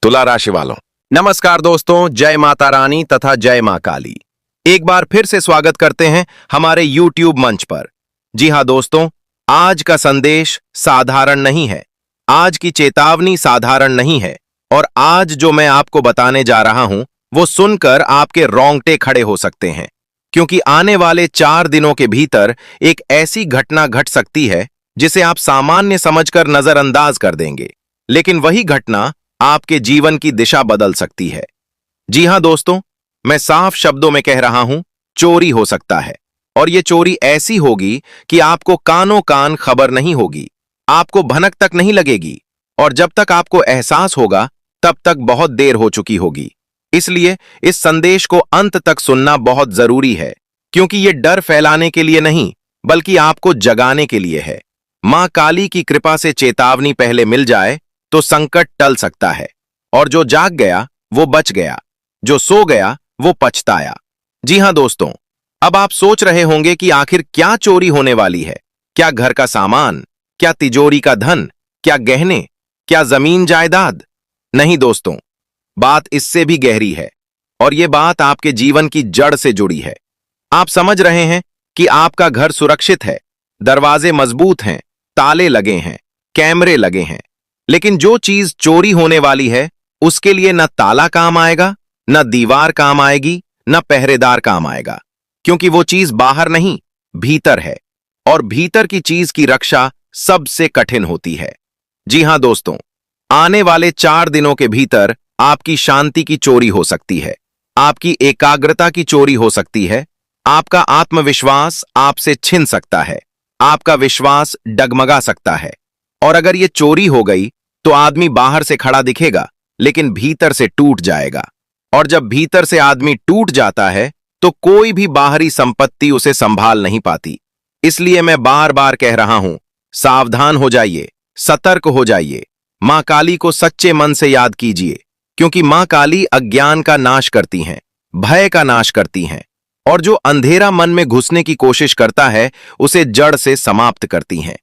तुला राशि वालों, नमस्कार दोस्तों। जय माता रानी तथा जय मां काली। एक बार फिर से स्वागत करते हैं हमारे YouTube मंच पर। जी हां दोस्तों, आज का संदेश साधारण नहीं है, आज की चेतावनी साधारण नहीं है, और आज जो मैं आपको बताने जा रहा हूं वो सुनकर आपके रोंगटे खड़े हो सकते हैं, क्योंकि आने वाले 4 दिनों के भीतर एक ऐसी घटना घट सकती है जिसे आप सामान्य समझकर नजरअंदाज कर देंगे, लेकिन वही घटना आपके जीवन की दिशा बदल सकती है। जी हां दोस्तों, मैं साफ शब्दों में कह रहा हूं, चोरी हो सकता है, और यह चोरी ऐसी होगी कि आपको कानों कान खबर नहीं होगी, आपको भनक तक नहीं लगेगी, और जब तक आपको एहसास होगा तब तक बहुत देर हो चुकी होगी। इसलिए इस संदेश को अंत तक सुनना बहुत जरूरी है, क्योंकि यह डर फैलाने के लिए नहीं बल्कि आपको जगाने के लिए है। मां काली की कृपा से चेतावनी पहले मिल जाए तो संकट टल सकता है, और जो जाग गया वो बच गया, जो सो गया वो पछताया। जी हां दोस्तों, अब आप सोच रहे होंगे कि आखिर क्या चोरी होने वाली है। क्या घर का सामान, क्या तिजोरी का धन, क्या गहने, क्या जमीन जायदाद? नहीं दोस्तों, बात इससे भी गहरी है, और यह बात आपके जीवन की जड़ से जुड़ी है। आप समझ रहे हैं कि आपका घर सुरक्षित है, दरवाजे मजबूत हैं, ताले लगे हैं, कैमरे लगे हैं, लेकिन जो चीज चोरी होने वाली है उसके लिए न ताला काम आएगा, न दीवार काम आएगी, न पहरेदार काम आएगा, क्योंकि वो चीज बाहर नहीं, भीतर है, और भीतर की चीज की रक्षा सबसे कठिन होती है। जी हां दोस्तों, आने वाले 4 दिनों के भीतर आपकी शांति की चोरी हो सकती है, आपकी एकाग्रता की चोरी हो सकती है, आपका आत्मविश्वास आपसे छिन सकता है, आपका विश्वास डगमगा सकता है। और अगर यह चोरी हो गई तो आदमी बाहर से खड़ा दिखेगा लेकिन भीतर से टूट जाएगा, और जब भीतर से आदमी टूट जाता है तो कोई भी बाहरी संपत्ति उसे संभाल नहीं पाती। इसलिए मैं बार बार कह रहा हूं, सावधान हो जाइए, सतर्क हो जाइए। मां काली को सच्चे मन से याद कीजिए, क्योंकि मां काली अज्ञान का नाश करती हैं, भय का नाश करती हैं, और जो अंधेरा मन में घुसने की कोशिश करता है उसे जड़ से समाप्त करती हैं।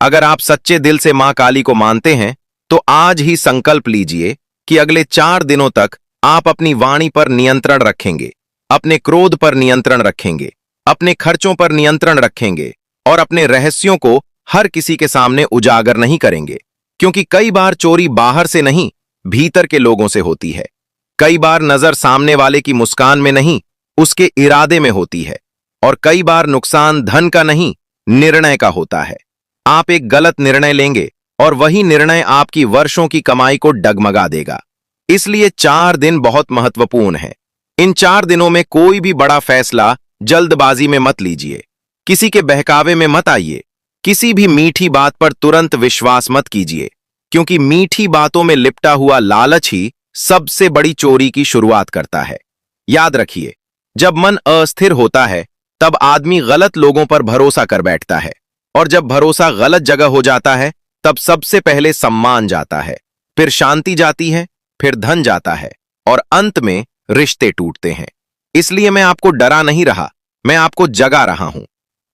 अगर आप सच्चे दिल से मां काली को मानते हैं तो आज ही संकल्प लीजिए कि अगले 4 दिनों तक आप अपनी वाणी पर नियंत्रण रखेंगे, अपने क्रोध पर नियंत्रण रखेंगे, अपने खर्चों पर नियंत्रण रखेंगे, और अपने रहस्यों को हर किसी के सामने उजागर नहीं करेंगे, क्योंकि कई बार चोरी बाहर से नहीं, भीतर के लोगों से होती है। कई बार नजर सामने वाले की मुस्कान में नहीं, उसके इरादे में होती है, और कई बार नुकसान धन का नहीं, निर्णय का होता है। आप एक गलत निर्णय लेंगे और वही निर्णय आपकी वर्षों की कमाई को डगमगा देगा। इसलिए 4 दिन बहुत महत्वपूर्ण हैं। इन 4 दिनों में कोई भी बड़ा फैसला जल्दबाजी में मत लीजिए, किसी के बहकावे में मत आइए, किसी भी मीठी बात पर तुरंत विश्वास मत कीजिए, क्योंकि मीठी बातों में लिपटा हुआ लालच ही सबसे बड़ी चोरी की शुरुआत करता है। याद रखिए, जब मन अस्थिर होता है तब आदमी गलत लोगों पर भरोसा कर बैठता है, और जब भरोसा गलत जगह हो जाता है तब सबसे पहले सम्मान जाता है, फिर शांति जाती है, फिर धन जाता है, और अंत में रिश्ते टूटते हैं। इसलिए मैं आपको डरा नहीं रहा, मैं आपको जगा रहा हूं।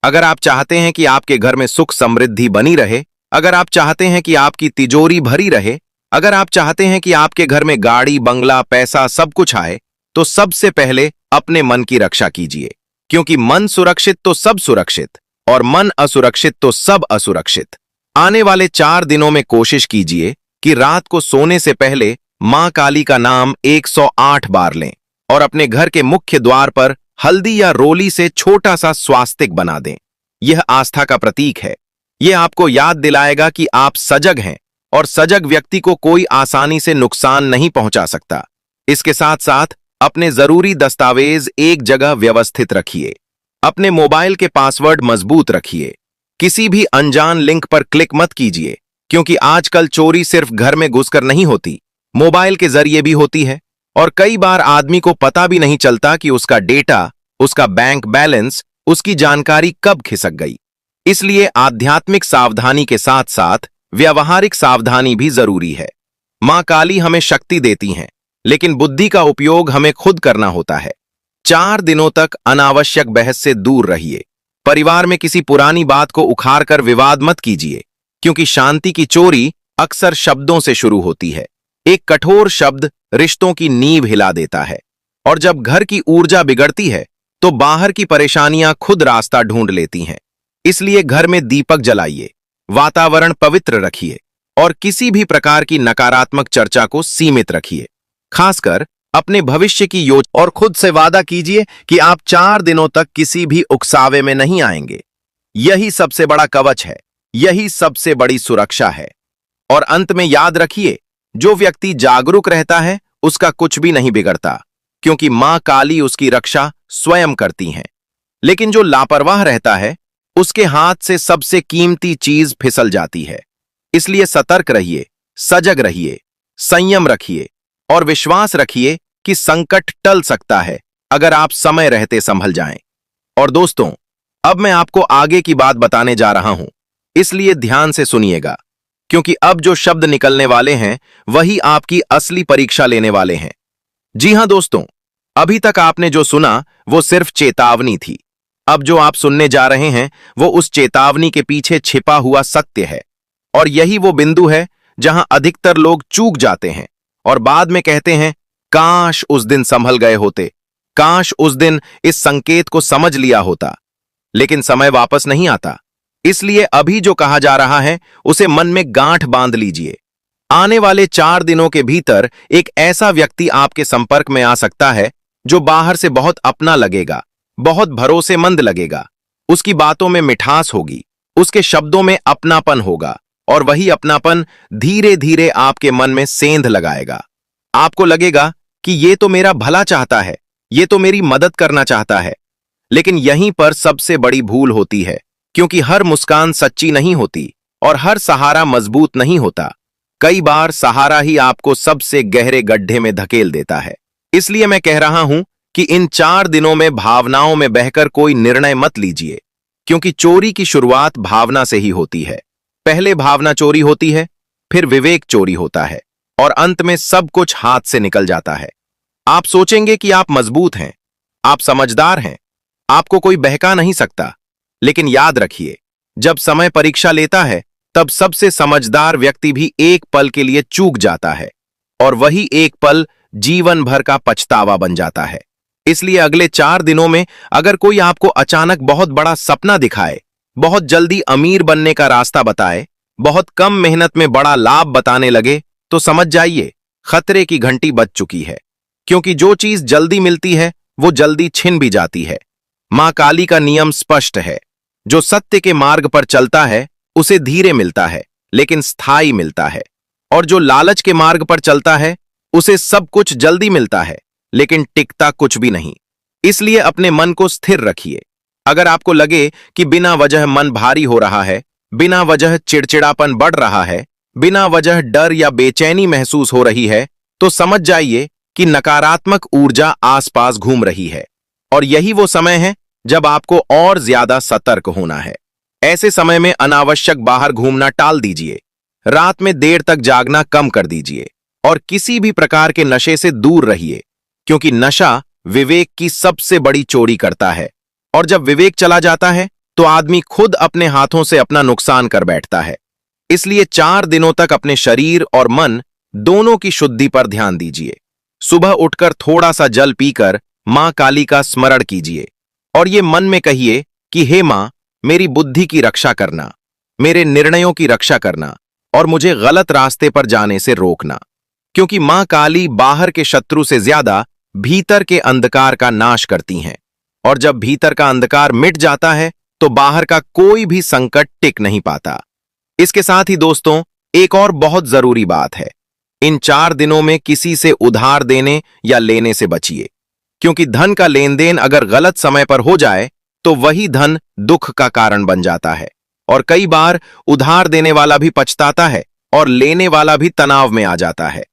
अगर आप चाहते हैं कि आपके घर में सुख समृद्धि बनी रहे, अगर आप चाहते हैं कि आपकी तिजोरी भरी रहे, अगर आप चाहते हैं कि आपके घर में गाड़ी, बंगला, पैसा सब कुछ आए, तो सबसे पहले अपने मन की रक्षा कीजिए, क्योंकि मन सुरक्षित तो सब सुरक्षित, और मन असुरक्षित तो सब असुरक्षित। आने वाले 4 दिनों में कोशिश कीजिए कि रात को सोने से पहले मां काली का नाम 108 बार लें, और अपने घर के मुख्य द्वार पर हल्दी या रोली से छोटा सा स्वास्तिक बना दें। यह आस्था का प्रतीक है। यह आपको याद दिलाएगा कि आप सजग हैं, और सजग व्यक्ति को कोई आसानी से नुकसान नहीं पहुंचा सकता। इसके साथ साथ अपने जरूरी दस्तावेज एक जगह व्यवस्थित रखिए, अपने मोबाइल के पासवर्ड मजबूत रखिए, किसी भी अनजान लिंक पर क्लिक मत कीजिए, क्योंकि आजकल चोरी सिर्फ घर में घुसकर नहीं होती, मोबाइल के जरिए भी होती है, और कई बार आदमी को पता भी नहीं चलता कि उसका डेटा, उसका बैंक बैलेंस, उसकी जानकारी कब खिसक गई। इसलिए आध्यात्मिक सावधानी के साथ साथ व्यावहारिक सावधानी भी जरूरी है। मां काली हमें शक्ति देती हैं, लेकिन बुद्धि का उपयोग हमें खुद करना होता है। 4 दिनों तक अनावश्यक बहस से दूर रहिए। परिवार में किसी पुरानी बात को उखाड़कर विवाद मत कीजिए, क्योंकि शांति की चोरी अक्सर शब्दों से शुरू होती है। एक कठोर शब्द रिश्तों की नींव हिला देता है। और जब घर की ऊर्जा बिगड़ती है तो बाहर की परेशानियां खुद रास्ता ढूंढ लेती हैं। इसलिए घर में दीपक जलाइए, वातावरण पवित्र रखिए और किसी भी प्रकार की नकारात्मक चर्चा को सीमित रखिए। खासकर अपने भविष्य की योजना, और खुद से वादा कीजिए कि आप 4 दिनों तक किसी भी उकसावे में नहीं आएंगे। यही सबसे बड़ा कवच है, यही सबसे बड़ी सुरक्षा है। और अंत में याद रखिए, जो व्यक्ति जागरूक रहता है उसका कुछ भी नहीं बिगड़ता, क्योंकि मां काली उसकी रक्षा स्वयं करती हैं। लेकिन जो लापरवाह रहता है उसके हाथ से सबसे कीमती चीज फिसल जाती है। इसलिए सतर्क रहिए, सजग रहिए, संयम रखिए और विश्वास रखिए कि संकट टल सकता है अगर आप समय रहते संभल जाएं। और दोस्तों, अब मैं आपको आगे की बात बताने जा रहा हूं, इसलिए ध्यान से सुनिएगा, क्योंकि अब जो शब्द निकलने वाले हैं वही आपकी असली परीक्षा लेने वाले हैं। जी हां दोस्तों, अभी तक आपने जो सुना वो सिर्फ चेतावनी थी। अब जो आप सुनने जा रहे हैं वो उस चेतावनी के पीछे छिपा हुआ सत्य है। और यही वो बिंदु है जहां अधिकतर लोग चूक जाते हैं और बाद में कहते हैं, काश उस दिन संभल गए होते, काश उस दिन इस संकेत को समझ लिया होता। लेकिन समय वापस नहीं आता, इसलिए अभी जो कहा जा रहा है उसे मन में गांठ बांध लीजिए। आने वाले 4 दिनों के भीतर एक ऐसा व्यक्ति आपके संपर्क में आ सकता है जो बाहर से बहुत अपना लगेगा, बहुत भरोसेमंद लगेगा। उसकी बातों में मिठास होगी, उसके शब्दों में अपनापन होगा और वही अपनापन धीरे धीरे आपके मन में सेंध लगाएगा। आपको लगेगा कि ये तो मेरा भला चाहता है, ये तो मेरी मदद करना चाहता है। लेकिन यहीं पर सबसे बड़ी भूल होती है, क्योंकि हर मुस्कान सच्ची नहीं होती और हर सहारा मजबूत नहीं होता। कई बार सहारा ही आपको सबसे गहरे गड्ढे में धकेल देता है। इसलिए मैं कह रहा हूं कि इन 4 दिनों में भावनाओं में बहकर कोई निर्णय मत लीजिए, क्योंकि चोरी की शुरुआत भावना से ही होती है। पहले भावना चोरी होती है, फिर विवेक चोरी होता है और अंत में सब कुछ हाथ से निकल जाता है। आप सोचेंगे कि आप मजबूत हैं, आप समझदार हैं, आपको कोई बहका नहीं सकता। लेकिन याद रखिए, जब समय परीक्षा लेता है तब सबसे समझदार व्यक्ति भी एक पल के लिए चूक जाता है और वही एक पल जीवन भर का पछतावा बन जाता है। इसलिए अगले 4 दिनों में अगर कोई आपको अचानक बहुत बड़ा सपना दिखाए, बहुत जल्दी अमीर बनने का रास्ता बताए, बहुत कम मेहनत में बड़ा लाभ बताने लगे, तो समझ जाइए खतरे की घंटी बज चुकी है। क्योंकि जो चीज जल्दी मिलती है वो जल्दी छिन भी जाती है। मां काली का नियम स्पष्ट है, जो सत्य के मार्ग पर चलता है उसे धीरे मिलता है लेकिन स्थायी मिलता है, और जो लालच के मार्ग पर चलता है उसे सब कुछ जल्दी मिलता है लेकिन टिकता कुछ भी नहीं। इसलिए अपने मन को स्थिर रखिए। अगर आपको लगे कि बिना वजह मन भारी हो रहा है, बिना वजह चिड़चिड़ापन बढ़ रहा है, बिना वजह डर या बेचैनी महसूस हो रही है, तो समझ जाइए कि नकारात्मक ऊर्जा आसपास घूम रही है और यही वो समय है जब आपको और ज्यादा सतर्क होना है। ऐसे समय में अनावश्यक बाहर घूमना टाल दीजिए, रात में देर तक जागना कम कर दीजिए और किसी भी प्रकार के नशे से दूर रहिए, क्योंकि नशा विवेक की सबसे बड़ी चोरी करता है। और जब विवेक चला जाता है तो आदमी खुद अपने हाथों से अपना नुकसान कर बैठता है। इसलिए 4 दिनों तक अपने शरीर और मन दोनों की शुद्धि पर ध्यान दीजिए। सुबह उठकर थोड़ा सा जल पीकर मां काली का स्मरण कीजिए और ये मन में कहिए कि हे मां, मेरी बुद्धि की रक्षा करना, मेरे निर्णयों की रक्षा करना और मुझे गलत रास्ते पर जाने से रोकना। क्योंकि मां काली बाहर के शत्रु से ज्यादा भीतर के अंधकार का नाश करती हैं, और जब भीतर का अंधकार मिट जाता है तो बाहर का कोई भी संकट टिक नहीं पाता। इसके साथ ही दोस्तों, एक और बहुत जरूरी बात है, इन 4 दिनों में किसी से उधार देने या लेने से बचिए, क्योंकि धन का लेन देन अगर गलत समय पर हो जाए तो वही धन दुख का कारण बन जाता है। और कई बार उधार देने वाला भी पछताता है और लेने वाला भी तनाव में आ जाता है।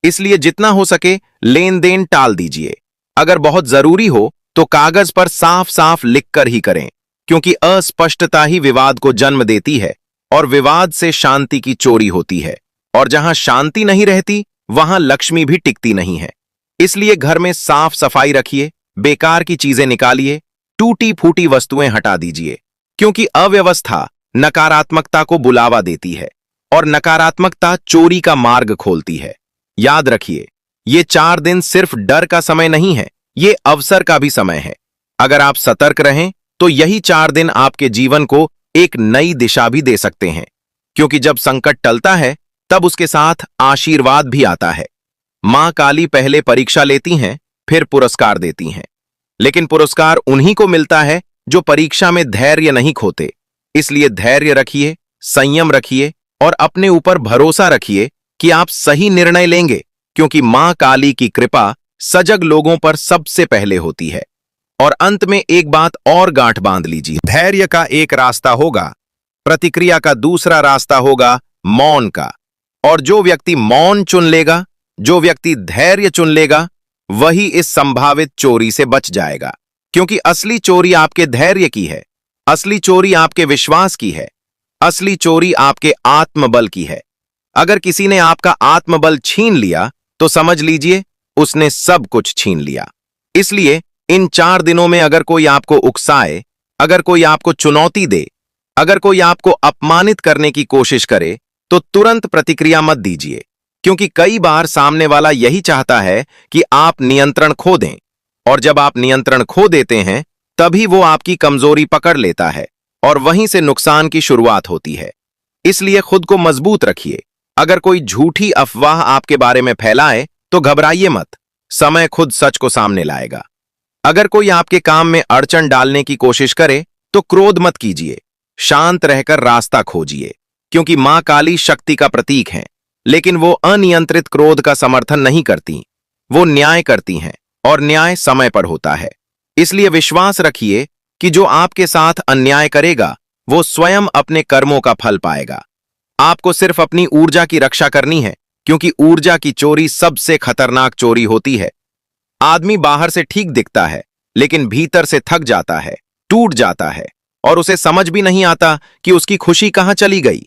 इसलिए जितना हो सके लेन देन टाल दीजिए। अगर बहुत जरूरी हो तो कागज पर साफ साफ लिखकर ही करें, क्योंकि अस्पष्टता ही विवाद को जन्म देती है और विवाद से शांति की चोरी होती है, और जहां शांति नहीं रहती वहां लक्ष्मी भी टिकती नहीं है। इसलिए घर में साफ सफाई रखिए, बेकार की चीजें निकालिए, टूटी फूटी वस्तुएं हटा दीजिए, क्योंकि अव्यवस्था नकारात्मकता को बुलावा देती है और नकारात्मकता चोरी का मार्ग खोलती है। याद रखिए, ये 4 दिन सिर्फ डर का समय नहीं है, ये अवसर का भी समय है। अगर आप सतर्क रहें तो यही 4 दिन आपके जीवन को एक नई दिशा भी दे सकते हैं, क्योंकि जब संकट टलता है तब उसके साथ आशीर्वाद भी आता है। मां काली पहले परीक्षा लेती हैं, फिर पुरस्कार देती हैं, लेकिन पुरस्कार उन्हीं को मिलता है जो परीक्षा में धैर्य नहीं खोते। इसलिए धैर्य रखिए, संयम रखिए और अपने ऊपर भरोसा रखिए कि आप सही निर्णय लेंगे, क्योंकि मां काली की कृपा सजग लोगों पर सबसे पहले होती है। और अंत में एक बात और गांठ बांध लीजिए, धैर्य का एक रास्ता होगा, प्रतिक्रिया का दूसरा रास्ता होगा मौन का। और जो व्यक्ति मौन चुन लेगा, जो व्यक्ति धैर्य चुन लेगा, वही इस संभावित चोरी से बच जाएगा। क्योंकि असली चोरी आपके धैर्य की है, असली चोरी आपके विश्वास की है, असली चोरी आपके आत्मबल की है। अगर किसी ने आपका आत्मबल छीन लिया तो समझ लीजिए उसने सब कुछ छीन लिया। इसलिए इन 4 दिनों में अगर कोई आपको उकसाए, अगर कोई आपको चुनौती दे, अगर कोई आपको अपमानित करने की कोशिश करे, तो तुरंत प्रतिक्रिया मत दीजिए, क्योंकि कई बार सामने वाला यही चाहता है कि आप नियंत्रण खो दें। और जब आप नियंत्रण खो देते हैं तभी वो आपकी कमजोरी पकड़ लेता है और वहीं से नुकसान की शुरुआत होती है। इसलिए खुद को मजबूत रखिए। अगर कोई झूठी अफवाह आपके बारे में फैलाए तो घबराइए मत, समय खुद सच को सामने लाएगा। अगर कोई आपके काम में अड़चन डालने की कोशिश करे तो क्रोध मत कीजिए, शांत रहकर रास्ता खोजिए, क्योंकि मां काली शक्ति का प्रतीक है, लेकिन वो अनियंत्रित क्रोध का समर्थन नहीं करती, वो न्याय करती हैं और न्याय समय पर होता है। इसलिए विश्वास रखिए कि जो आपके साथ अन्याय करेगा वो स्वयं अपने कर्मों का फल पाएगा। आपको सिर्फ अपनी ऊर्जा की रक्षा करनी है, क्योंकि ऊर्जा की चोरी सबसे खतरनाक चोरी होती है। आदमी बाहर से ठीक दिखता है, लेकिन भीतर से थक जाता है, टूट जाता है और उसे समझ भी नहीं आता कि उसकी खुशी कहां चली गई।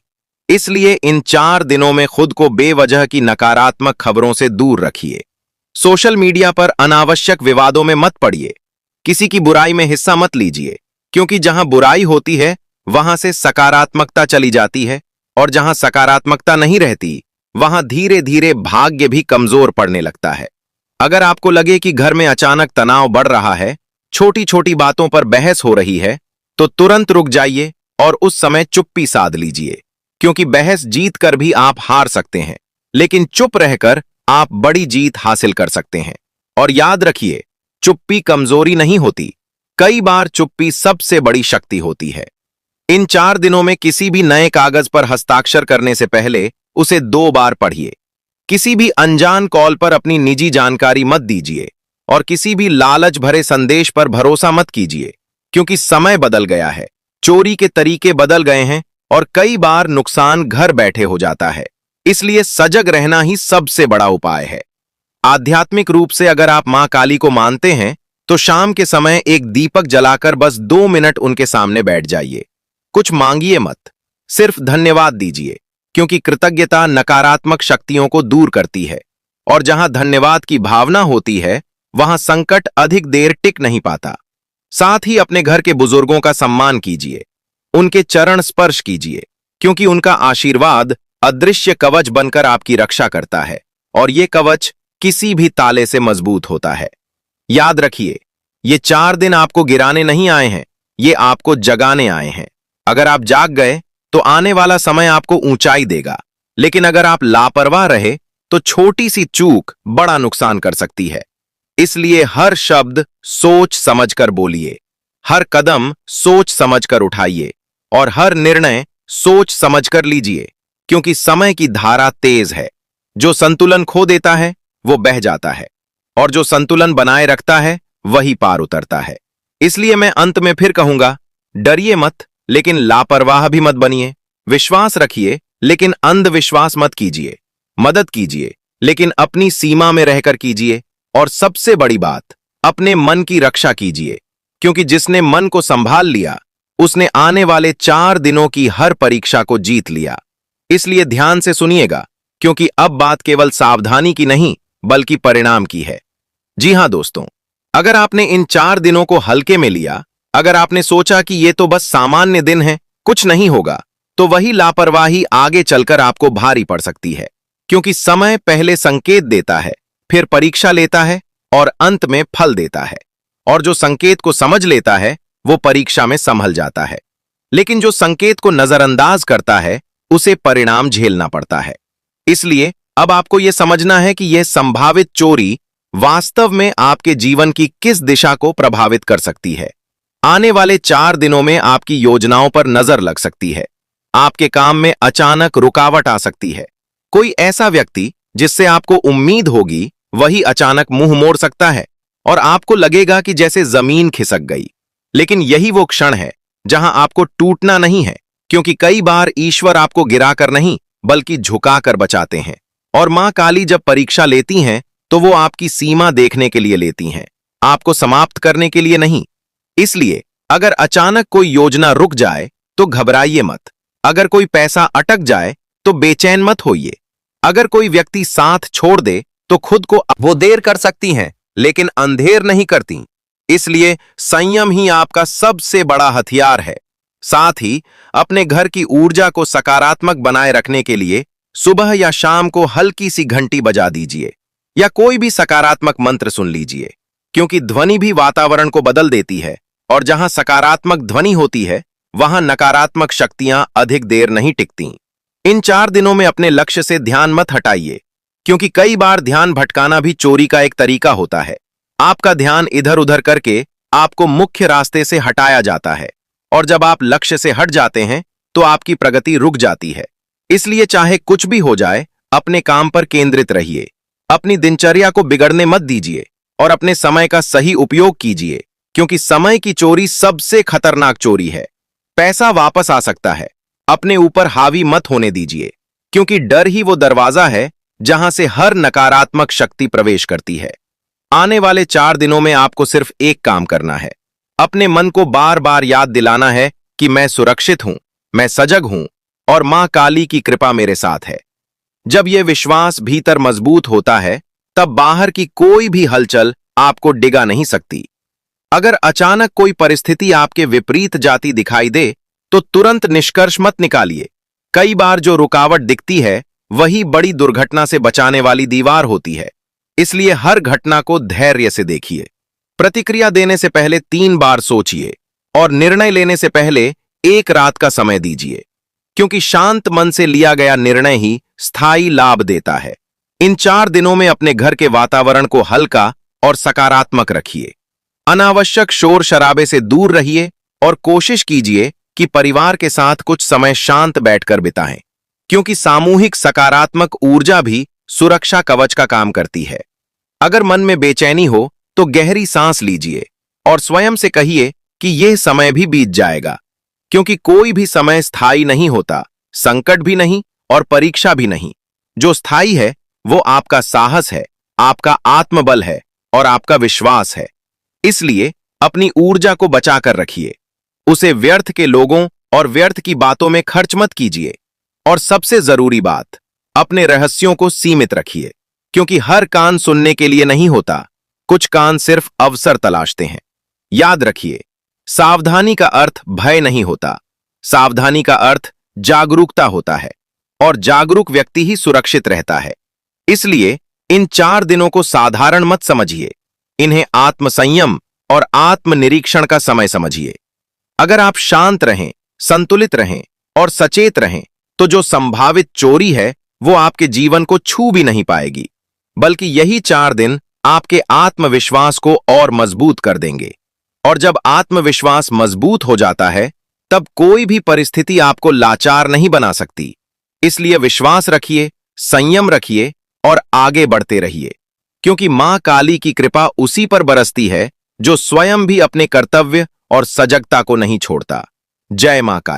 इसलिए इन 4 दिनों में खुद को बेवजह की नकारात्मक खबरों से दूर रखिए। सोशल मीडिया पर अनावश्यक विवादों में मत पड़िए, किसी की बुराई में हिस्सा मत लीजिए, क्योंकि जहां बुराई होती है वहां से सकारात्मकता चली जाती है, और जहां सकारात्मकता नहीं रहती वहां धीरे धीरे भाग्य भी कमजोर पड़ने लगता है। अगर आपको लगे कि घर में अचानक तनाव बढ़ रहा है, छोटी छोटी बातों पर बहस हो रही है, तो तुरंत रुक जाइए और उस समय चुप्पी साध लीजिए, क्योंकि बहस जीत कर भी आप हार सकते हैं, लेकिन चुप रहकर आप बड़ी जीत हासिल कर सकते हैं। और याद रखिए, चुप्पी कमजोरी नहीं होती, कई बार चुप्पी सबसे बड़ी शक्ति होती है। इन 4 दिनों में किसी भी नए कागज पर हस्ताक्षर करने से पहले उसे 2 बार पढ़िए। किसी भी अनजान कॉल पर अपनी निजी जानकारी मत दीजिए और किसी भी लालच भरे संदेश पर भरोसा मत कीजिए, क्योंकि समय बदल गया है, चोरी के तरीके बदल गए हैं और कई बार नुकसान घर बैठे हो जाता है। इसलिए सजग रहना ही सबसे बड़ा उपाय है। आध्यात्मिक रूप से अगर आप मां काली को मानते हैं तो शाम के समय एक दीपक जलाकर बस 2 मिनट उनके सामने बैठ जाइए। कुछ मांगिए मत, सिर्फ धन्यवाद दीजिए, क्योंकि कृतज्ञता नकारात्मक शक्तियों को दूर करती है, और जहां धन्यवाद की भावना होती है वहां संकट अधिक देर टिक नहीं पाता। साथ ही अपने घर के बुजुर्गों का सम्मान कीजिए, उनके चरण स्पर्श कीजिए, क्योंकि उनका आशीर्वाद अदृश्य कवच बनकर आपकी रक्षा करता है, और ये कवच किसी भी ताले से मजबूत होता है। याद रखिए, ये 4 दिन आपको गिराने नहीं आए हैं, ये आपको जगाने आए हैं। अगर आप जाग गए तो आने वाला समय आपको ऊंचाई देगा, लेकिन अगर आप लापरवाह रहे तो छोटी सी चूक बड़ा नुकसान कर सकती है। इसलिए हर शब्द सोच समझकर बोलिए, हर कदम सोच समझकर उठाइए और हर निर्णय सोच समझकर लीजिए, क्योंकि समय की धारा तेज है। जो संतुलन खो देता है वो बह जाता है, और जो संतुलन बनाए रखता है वही पार उतरता है। इसलिए मैं अंत में फिर कहूंगा, डरिए मत, लेकिन लापरवाह भी मत बनिए। विश्वास रखिए, लेकिन अंधविश्वास मत कीजिए। मदद कीजिए, लेकिन अपनी सीमा में रहकर कीजिए। और सबसे बड़ी बात, अपने मन की रक्षा कीजिए, क्योंकि जिसने मन को संभाल लिया उसने आने वाले 4 दिनों की हर परीक्षा को जीत लिया। इसलिए ध्यान से सुनिएगा, क्योंकि अब बात केवल सावधानी की नहीं बल्कि परिणाम की है। जी हां दोस्तों, अगर आपने इन 4 दिनों को हल्के में लिया, अगर आपने सोचा कि ये तो बस सामान्य दिन है, कुछ नहीं होगा, तो वही लापरवाही आगे चलकर आपको भारी पड़ सकती है। क्योंकि समय पहले संकेत देता है, फिर परीक्षा लेता है और अंत में फल देता है। और जो संकेत को समझ लेता है वो परीक्षा में संभल जाता है, लेकिन जो संकेत को नजरअंदाज करता है उसे परिणाम झेलना पड़ता है। इसलिए अब आपको यह समझना है कि यह संभावित चोरी वास्तव में आपके जीवन की किस दिशा को प्रभावित कर सकती है। आने वाले 4 दिनों में आपकी योजनाओं पर नजर लग सकती है। आपके काम में अचानक रुकावट आ सकती है। कोई ऐसा व्यक्ति जिससे आपको उम्मीद होगी वही अचानक मुंह मोड़ सकता है और आपको लगेगा कि जैसे जमीन खिसक गई। लेकिन यही वो क्षण है जहां आपको टूटना नहीं है, क्योंकि कई बार ईश्वर आपको गिराकर नहीं बल्कि झुकाकर बचाते हैं। और मां काली जब परीक्षा लेती हैं तो वो आपकी सीमा देखने के लिए लेती हैं, आपको समाप्त करने के लिए नहीं। इसलिए अगर अचानक कोई योजना रुक जाए तो घबराइए मत। अगर कोई पैसा अटक जाए तो बेचैन मत होइए। अगर कोई व्यक्ति साथ छोड़ दे तो खुद को वो देर कर सकती हैं लेकिन अंधेर नहीं करती। इसलिए संयम ही आपका सबसे बड़ा हथियार है। साथ ही अपने घर की ऊर्जा को सकारात्मक बनाए रखने के लिए सुबह या शाम को हल्की सी घंटी बजा दीजिए या कोई भी सकारात्मक मंत्र सुन लीजिए, क्योंकि ध्वनि भी वातावरण को बदल देती है और जहां सकारात्मक ध्वनि होती है वहां नकारात्मक शक्तियां अधिक देर नहीं टिकती। इन 4 दिनों में अपने लक्ष्य से ध्यान मत हटाइए, क्योंकि कई बार ध्यान भटकाना भी चोरी का एक तरीका होता है। आपका ध्यान इधर उधर करके आपको मुख्य रास्ते से हटाया जाता है और जब आप लक्ष्य से हट जाते हैं तो आपकी प्रगति रुक जाती है। इसलिए चाहे कुछ भी हो जाए, अपने काम पर केंद्रित रहिए। अपनी दिनचर्या को बिगड़ने मत दीजिए और अपने समय का सही उपयोग कीजिए, क्योंकि समय की चोरी सबसे खतरनाक चोरी है। पैसा वापस आ सकता है, अपने ऊपर हावी मत होने दीजिए, क्योंकि डर ही वो दरवाजा है जहां से हर नकारात्मक शक्ति प्रवेश करती है। आने वाले 4 दिनों में आपको सिर्फ एक काम करना है, अपने मन को बार बार याद दिलाना है कि मैं सुरक्षित हूं, मैं सजग हूं और मां काली की कृपा मेरे साथ है। जब यह विश्वास भीतर मजबूत होता है तब बाहर की कोई भी हलचल आपको डिगा नहीं सकती। अगर अचानक कोई परिस्थिति आपके विपरीत जाती दिखाई दे तो तुरंत निष्कर्ष मत निकालिए। कई बार जो रुकावट दिखती है वही बड़ी दुर्घटना से बचाने वाली दीवार होती है। इसलिए हर घटना को धैर्य से देखिए। प्रतिक्रिया देने से पहले 3 बार सोचिए और निर्णय लेने से पहले 1 रात का समय दीजिए, क्योंकि शांत मन से लिया गया निर्णय ही स्थायी लाभ देता है। इन 4 दिनों में अपने घर के वातावरण को हल्का और सकारात्मक रखिए। अनावश्यक शोर शराबे से दूर रहिए और कोशिश कीजिए कि परिवार के साथ कुछ समय शांत बैठकर बिताएं, क्योंकि सामूहिक सकारात्मक ऊर्जा भी सुरक्षा कवच का काम करती है। अगर मन में बेचैनी हो तो गहरी सांस लीजिए और स्वयं से कहिए कि यह समय भी बीत जाएगा, क्योंकि कोई भी समय स्थायी नहीं होता, संकट भी नहीं और परीक्षा भी नहीं। जो स्थायी है वो आपका साहस है, आपका आत्मबल है और आपका विश्वास है। इसलिए अपनी ऊर्जा को बचाकर रखिए, उसे व्यर्थ के लोगों और व्यर्थ की बातों में खर्च मत कीजिए। और सबसे जरूरी बात, अपने रहस्यों को सीमित रखिए, क्योंकि हर कान सुनने के लिए नहीं होता, कुछ कान सिर्फ अवसर तलाशते हैं। याद रखिए, सावधानी का अर्थ भय नहीं होता, सावधानी का अर्थ जागरूकता होता है और जागरूक व्यक्ति ही सुरक्षित रहता है। इसलिए इन 4 दिनों को साधारण मत समझिए, इन्हें आत्मसंयम और आत्मनिरीक्षण का समय समझिए। अगर आप शांत रहें, संतुलित रहें और सचेत रहें तो जो संभावित चोरी है वो आपके जीवन को छू भी नहीं पाएगी, बल्कि यही 4 दिन आपके आत्मविश्वास को और मजबूत कर देंगे। और जब आत्मविश्वास मजबूत हो जाता है तब कोई भी परिस्थिति आपको लाचार नहीं बना सकती। इसलिए विश्वास रखिए, संयम रखिए और आगे बढ़ते रहिए, क्योंकि मां काली की कृपा उसी पर बरसती है जो स्वयं भी अपने कर्तव्य और सजगता को नहीं छोड़ता। जय मां काली।